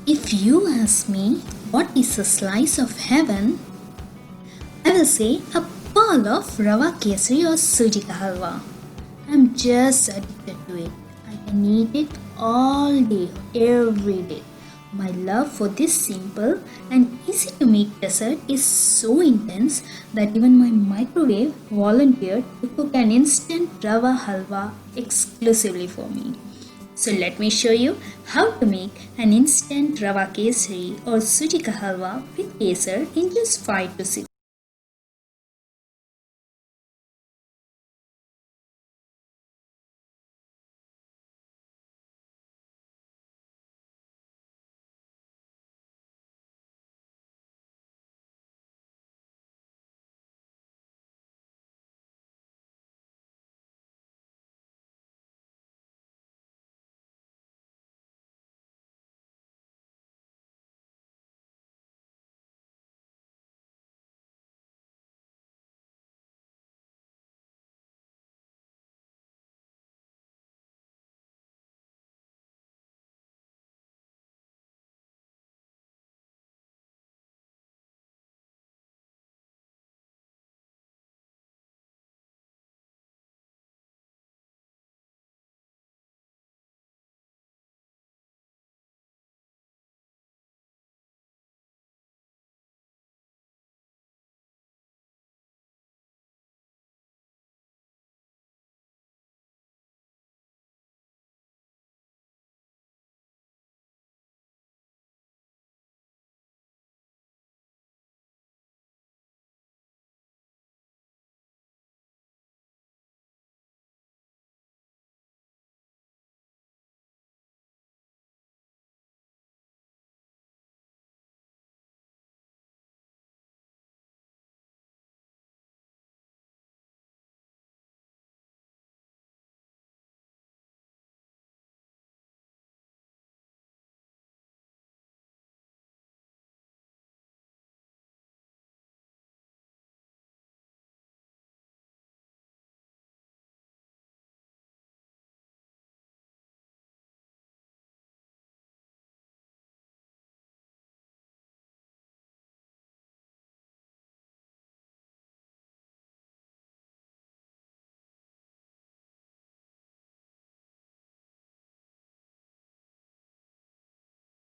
If you ask me what is a slice of heaven, I will say a bowl of Rava Kesari or Suji halwa. I'm just addicted to it. I can eat it all day, every day. My love for this simple and easy to make dessert is so intense that even my microwave volunteered to cook an instant Rava halwa exclusively for me. So let me show you how to make an instant Rava Kesari or Suji ka halwa with kesar in just 5 to 6